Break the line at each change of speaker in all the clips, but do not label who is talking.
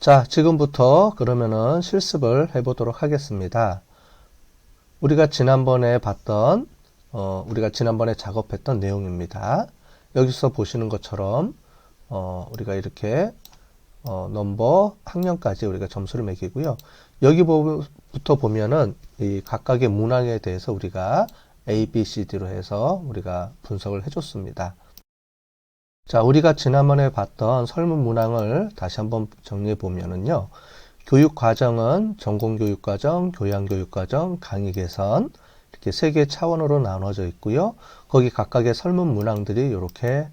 자, 지금부터 그러면은 실습을 해보도록 하겠습니다. 우리가 지난번에 봤던, 우리가 지난번에 작업했던 내용입니다. 여기서 보시는 것처럼, 우리가 이렇게, 넘버, 학년까지 우리가 점수를 매기고요. 여기부터 보면은 이 각각의 문항에 대해서 우리가 A, B, C, D로 해서 우리가 분석을 해줬습니다. 자, 우리가 지난번에 봤던 설문 문항을 다시 한번 정리해 보면은요. 교육과정은 전공교육과정, 교양교육과정, 강의 개선 이렇게 세 개 차원으로 나눠져 있고요. 거기 각각의 설문 문항들이 이렇게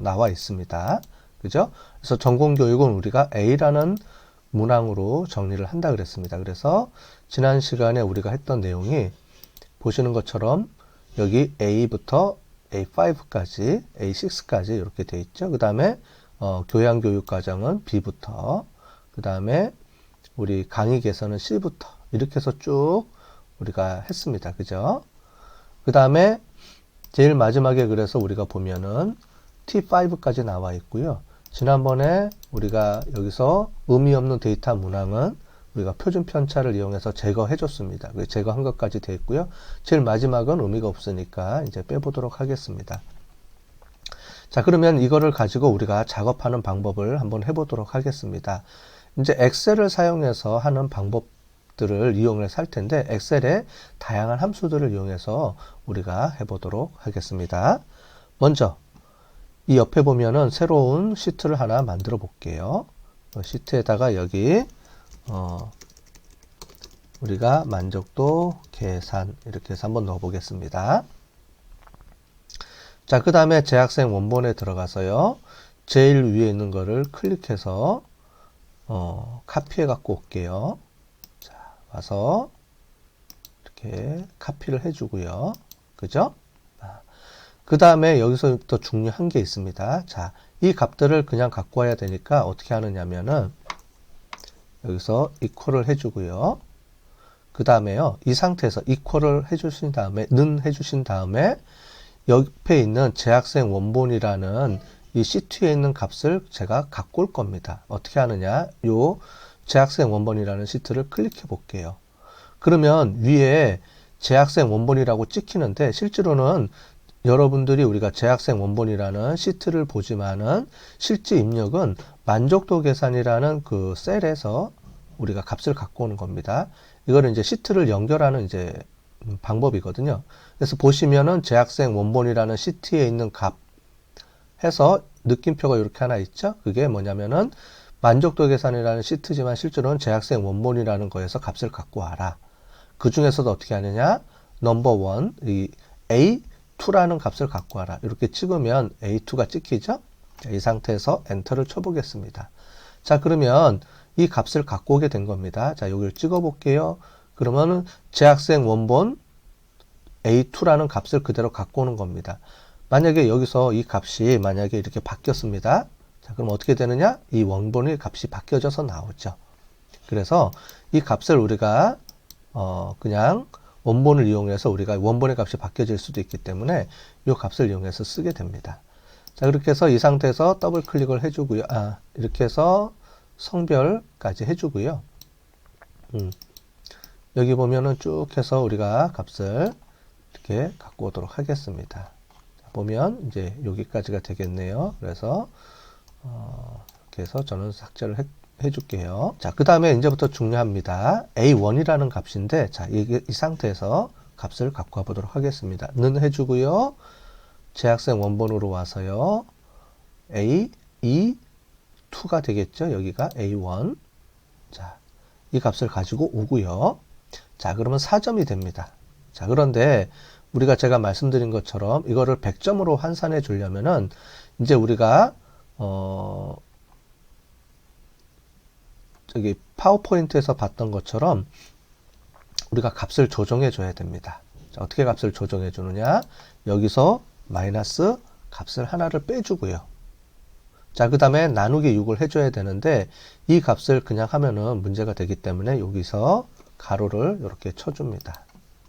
나와 있습니다. 그죠? 그래서 전공교육은 우리가 A라는 문항으로 정리를 한다 그랬습니다. 그래서 지난 시간에 우리가 했던 내용이 보시는 것처럼 여기 A부터 A5까지, A6까지 이렇게 돼 있죠. 그 다음에 교양교육과정은 B부터, 그 다음에 우리 강의 개선은 C부터 이렇게 해서 쭉 우리가 했습니다. 그죠? 그 다음에 제일 마지막에 그래서 우리가 보면은 T5까지 나와 있고요. 지난번에 우리가 여기서 의미 없는 데이터 문항은 우리가 표준 편차를 이용해서 제거해 줬습니다. 제거한 것까지 되어 있고요. 제일 마지막은 의미가 없으니까 이제 빼보도록 하겠습니다. 자, 그러면 이거를 가지고 우리가 작업하는 방법을 한번 해보도록 하겠습니다. 이제 엑셀을 사용해서 하는 방법들을 이용해서 할 텐데 엑셀의 다양한 함수들을 이용해서 우리가 해보도록 하겠습니다. 먼저 이 옆에 보면은 새로운 시트를 하나 만들어 볼게요. 시트에다가 여기 우리가 만족도 계산 이렇게 해서 한번 넣어 보겠습니다. 자, 그 다음에 재학생 원본에 들어가서요. 제일 위에 있는 거를 클릭해서 카피해 갖고 올게요. 자, 와서 이렇게 카피를 해 주고요. 그죠? 그 다음에 여기서 더 중요한 게 있습니다. 자, 이 값들을 그냥 갖고 와야 되니까 어떻게 하느냐면은 여기서 이퀄을 해주고요. 그 다음에요. 이 상태에서 이퀄을 해주신 다음에 는 해주신 다음에 옆에 있는 재학생 원본이라는 이 시트에 있는 값을 제가 갖고 올 겁니다. 어떻게 하느냐? 요 재학생 원본이라는 시트를 클릭해 볼게요. 그러면 위에 재학생 원본이라고 찍히는데 실제로는 여러분들이 우리가 재학생 원본이라는 시트를 보지만은 실제 입력은 만족도 계산이라는 그 셀에서 우리가 값을 갖고 오는 겁니다. 이거는 이제 시트를 연결하는 이제 방법이거든요. 그래서 보시면은 재학생 원본이라는 시트에 있는 값 해서 느낌표가 이렇게 하나 있죠. 그게 뭐냐면은 만족도 계산이라는 시트지만 실제로는 재학생 원본이라는 거에서 값을 갖고 와라. 그 중에서도 어떻게 하느냐? 넘버 1, 이 A2라는 값을 갖고 와라. 이렇게 찍으면 A2가 찍히죠? 이 상태에서 엔터를 쳐보겠습니다. 자, 그러면 이 값을 갖고 오게 된 겁니다. 자, 여기를 찍어 볼게요. 그러면은 재학생 원본 A2라는 값을 그대로 갖고 오는 겁니다. 만약에 여기서 이 값이 만약에 이렇게 바뀌었습니다. 자, 그럼 어떻게 되느냐? 이 원본의 값이 바뀌어져서 나오죠. 그래서 이 값을 우리가 그냥 원본을 이용해서 우리가 원본의 값이 바뀌어질 수도 있기 때문에 이 값을 이용해서 쓰게 됩니다. 자, 그렇게 해서 이 상태에서 더블 클릭을 해주고요. 이렇게 해서 성별까지 해주고요. 여기 보면은 쭉 해서 우리가 값을 이렇게 갖고 오도록 하겠습니다. 자, 보면 이제 여기까지가 되겠네요. 그래서 이렇게 해서 저는 삭제를 해줄게요. 자, 그 다음에 이제부터 중요합니다. A1이라는 값인데, 자, 이 상태에서 값을 갖고 와보도록 하겠습니다. 는 해주고요. 재학생 원본으로 와서요. A2가 되겠죠. 여기가 A1. 자, 이 값을 가지고 오고요. 자, 그러면 4점이 됩니다. 자, 그런데 우리가 제가 말씀드린 것처럼 이거를 100점으로 환산해 주려면은 이제 우리가 저기 파워포인트에서 봤던 것처럼 우리가 값을 조정해 줘야 됩니다. 자, 어떻게 값을 조정해 주느냐? 여기서 마이너스 값을 하나를 빼주고요. 자, 그 다음에 나누기 6을 해줘야 되는데 이 값을 그냥 하면은 문제가 되기 때문에 여기서 가로를 이렇게 쳐줍니다.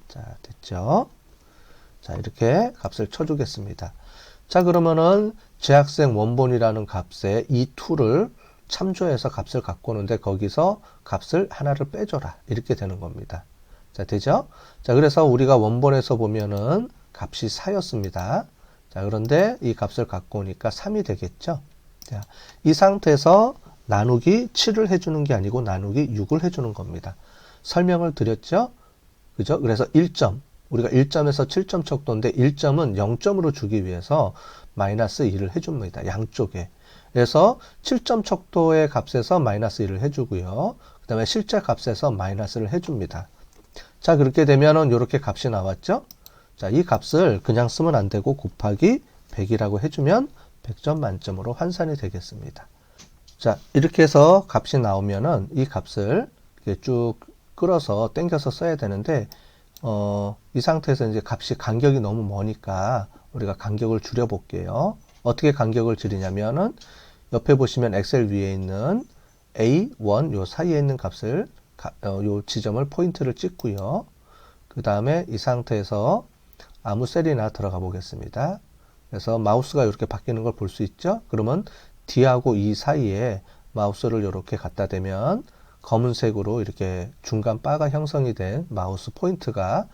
자, 됐죠? 자, 이렇게 값을 쳐주겠습니다. 자, 그러면은 재학생 원본이라는 값에 이 2를 참조해서 값을 갖고 오는데 거기서 값을 하나를 빼줘라. 이렇게 되는 겁니다. 자, 되죠? 자, 그래서 우리가 원본에서 보면은 값이 4였습니다. 자, 그런데 이 값을 갖고 오니까 3이 되겠죠? 자, 이 상태에서 나누기 7을 해주는 게 아니고 나누기 6을 해주는 겁니다. 설명을 드렸죠? 그죠? 그래서 1점. 우리가 1점에서 7점 척도인데 1점은 0점으로 주기 위해서 마이너스 1을 해줍니다. 양쪽에. 그래서 7점 척도의 값에서 마이너스 1을 해주고요. 그 다음에 실제 값에서 마이너스를 해줍니다. 자, 그렇게 되면은 이렇게 값이 나왔죠? 자, 이 값을 그냥 쓰면 안 되고 곱하기 100이라고 해주면 100점 만점으로 환산이 되겠습니다. 자, 이렇게 해서 값이 나오면은 이 값을 이렇게 쭉 끌어서 당겨서 써야 되는데, 이 상태에서 이제 값이 간격이 너무 머니까 우리가 간격을 줄여 볼게요. 어떻게 간격을 줄이냐면은 옆에 보시면 엑셀 위에 있는 A1 요 사이에 있는 값을 요 지점을 포인트를 찍고요. 그 다음에 이 상태에서 아무 셀이나 들어가 보겠습니다. 그래서 마우스가 이렇게 바뀌는 걸 볼 수 있죠? 그러면 D하고 E 사이에 마우스를 이렇게 갖다 대면 검은색으로 이렇게 중간 바가 형성이 된 마우스 포인트가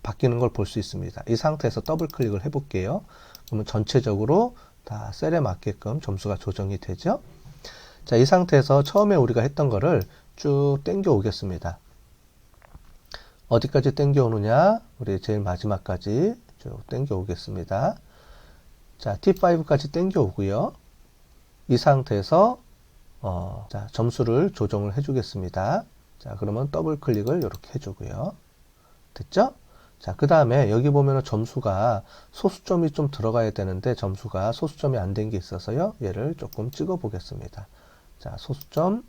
바뀌는 걸 볼 수 있습니다. 이 상태에서 더블 클릭을 해 볼게요. 그러면 전체적으로 다 셀에 맞게끔 점수가 조정이 되죠. 자, 이 상태에서 처음에 우리가 했던 거를 쭉 당겨 오겠습니다. 어디까지 당겨 오느냐? 우리 제일 마지막까지 쭉 당겨 오겠습니다. 자, T5까지 당겨 오고요. 이 상태에서 자, 점수를 조정을 해주겠습니다. 자, 그러면 더블 클릭을 이렇게 해주고요. 됐죠? 자, 그 다음에 여기 보면은 점수가 소수점이 좀 들어가야 되는데 점수가 소수점이 안 된 게 있어서요. 얘를 조금 찍어 보겠습니다. 자, 소수점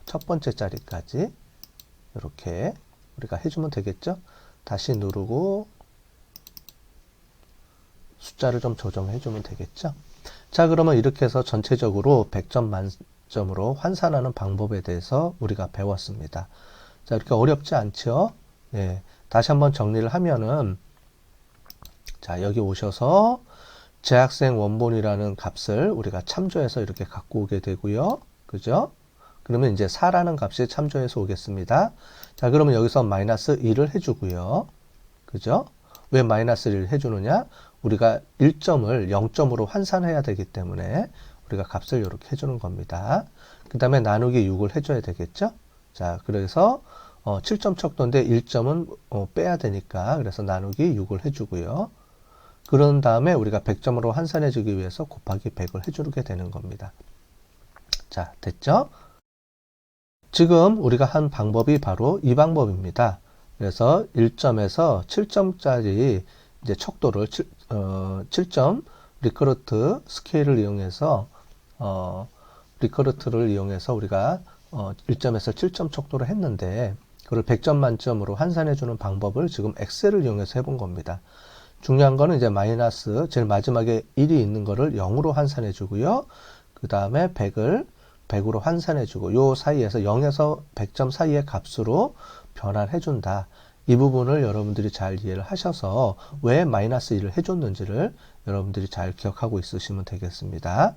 첫 번째 자리까지 이렇게 우리가 해주면 되겠죠? 다시 누르고 숫자를 좀 조정해 주면 되겠죠? 자, 그러면 이렇게 해서 전체적으로 100점 만점으로 환산하는 방법에 대해서 우리가 배웠습니다. 자, 이렇게 어렵지 않죠? 예. 다시 한번 정리를 하면은, 자, 여기 오셔서 재학생 원본이라는 값을 우리가 참조해서 이렇게 갖고 오게 되고요. 그죠? 그러면 이제 4라는 값이 참조해서 오겠습니다. 자, 그러면 여기서 마이너스 1을 해주고요. 그죠? 왜 마이너스 1을 해주느냐? 우리가 1점을 0점으로 환산해야 되기 때문에 우리가 값을 이렇게 해주는 겁니다. 그 다음에 나누기 6을 해줘야 되겠죠? 자, 그래서 7점 척도인데 1점은 빼야 되니까 그래서 나누기 6을 해주고요. 그런 다음에 우리가 100점으로 환산해주기 위해서 곱하기 100을 해주게 되는 겁니다. 자, 됐죠? 지금 우리가 한 방법이 바로 이 방법입니다. 그래서 1점에서 7점짜리 이제 척도를 7점 리커르트 스케일을 이용해서 리커르트를 이용해서 우리가 1점에서 7점 척도를 했는데 그걸 100점 만점으로 환산해 주는 방법을 지금 엑셀을 이용해서 해본 겁니다. 중요한 거는 이제 마이너스 제일 마지막에 1이 있는 거를 0으로 환산해 주고요. 그 다음에 100을 100으로 환산해 주고 요 사이에서 0에서 100점 사이의 값으로 변환해 준다. 이 부분을 여러분들이 잘 이해를 하셔서 왜 마이너스 1을 해줬는지를 여러분들이 잘 기억하고 있으시면 되겠습니다.